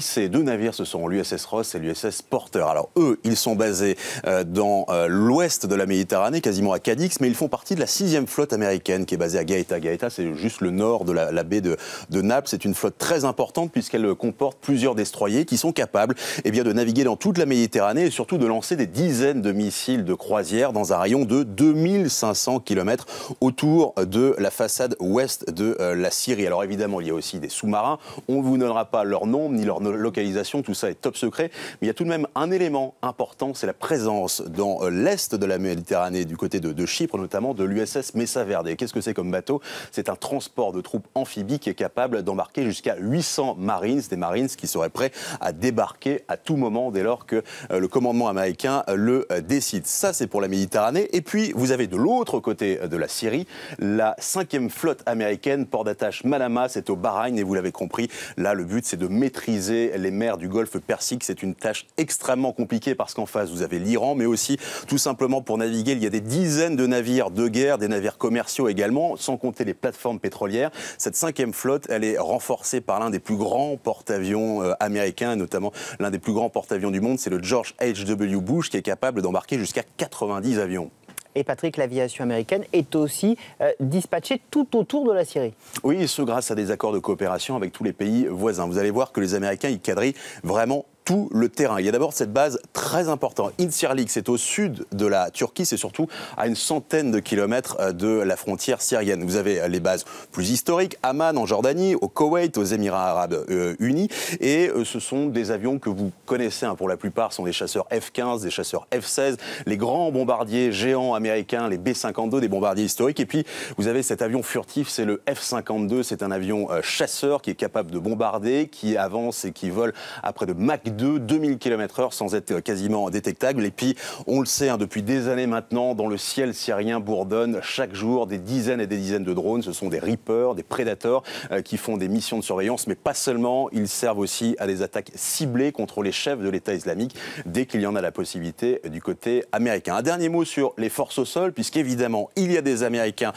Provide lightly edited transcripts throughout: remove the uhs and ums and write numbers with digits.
Ces deux navires, ce sont l'USS Ross et l'USS Porter. Alors eux, ils sont basés dans l'ouest de la Méditerranée, quasiment à Cadix, mais ils font partie de la 6e flotte américaine qui est basée à Gaeta. Gaeta, c'est juste le nord de la baie de Naples. C'est une flotte très importante puisqu'elle comporte plusieurs destroyers qui sont capables de naviguer dans toute la Méditerranée et surtout de lancer des dizaines de missiles de croisière dans un rayon de 2500 km autour de la façade ouest de la Syrie. Alors évidemment, il y a aussi des sous-marins. On ne vous donnera pas leur nom ni leur localisation, tout ça est top secret, mais il y a tout de même un élément important, c'est la présence dans l'est de la Méditerranée, du côté de Chypre, notamment de l'USS Mesa Verde. Qu'est-ce que c'est comme bateau? C'est un transport de troupes amphibies qui est capable d'embarquer jusqu'à 800 Marines, des Marines qui seraient prêts à débarquer à tout moment dès lors que le commandement américain le décide. Ça, c'est pour la Méditerranée. Et puis, vous avez de l'autre côté de la Syrie, la 5e flotte américaine, port d'attache Manama, c'est au Bahreïn, et vous l'avez compris, là, le but, c'est de maîtriser les mers du Golfe Persique. C'est une tâche extrêmement compliquée parce qu'en face, vous avez l'Iran, mais aussi, tout simplement, pour naviguer, il y a des dizaines de navires de guerre, des navires commerciaux également, sans compter les plateformes pétrolières. Cette 5e flotte, elle est renforcée par l'un des plus grands porte-avions américains, notamment l'un des plus grands porte-avions du monde, c'est le George H.W. Bush, qui est capable d'embarquer jusqu'à 90 avions. Et Patrick, l'aviation américaine est aussi dispatchée tout autour de la Syrie. Oui, et ce grâce à des accords de coopération avec tous les pays voisins. Vous allez voir que les Américains, ils quadrillent vraiment tout le terrain. Il y a d'abord cette base très importante. Incirlik, c'est au sud de la Turquie, c'est surtout à une centaine de kilomètres de la frontière syrienne. Vous avez les bases plus historiques, Amman en Jordanie, au Koweït, aux Émirats Arabes Unis, et ce sont des avions que vous connaissez, pour la plupart, ce sont des chasseurs F-15, des chasseurs F-16, les grands bombardiers géants américains, les B-52, des bombardiers historiques, et puis vous avez cet avion furtif, c'est le F-52, c'est un avion chasseur qui est capable de bombarder, qui avance et qui vole à près de Mach 2000 km/h sans être quasiment détectable. Et puis, on le sait, depuis des années maintenant, dans le ciel syrien bourdonnent chaque jour des dizaines et des dizaines de drones. Ce sont des Reapers, des Predators qui font des missions de surveillance, mais pas seulement. Ils servent aussi à des attaques ciblées contre les chefs de l'État islamique dès qu'il y en a la possibilité du côté américain. Un dernier mot sur les forces au sol, puisqu'évidemment, il y a des Américains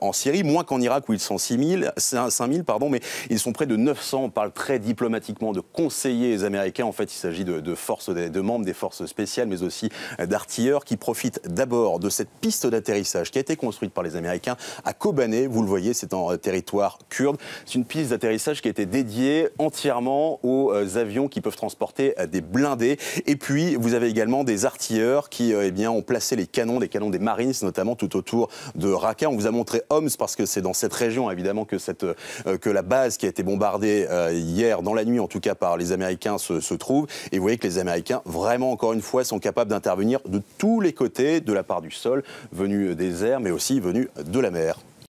en Syrie, moins qu'en Irak où ils sont 5000, mais ils sont près de 900. On parle très diplomatiquement de conseillers américains. En fait, il s'agit de membres des forces spéciales, mais aussi d'artilleurs qui profitent d'abord de cette piste d'atterrissage qui a été construite par les Américains à Kobané. Vous le voyez, c'est en territoire kurde. C'est une piste d'atterrissage qui a été dédiée entièrement aux avions qui peuvent transporter des blindés. Et puis, vous avez également des artilleurs qui ont placé des canons des Marines, notamment tout autour de Raqqa. On vous a montré Homs parce que c'est dans cette région, évidemment, que la base qui a été bombardée hier, dans la nuit en tout cas, par les Américains se trouve. Et vous voyez que les Américains, vraiment encore une fois, sont capables d'intervenir de tous les côtés, de la part du sol, venus des airs, mais aussi venus de la mer.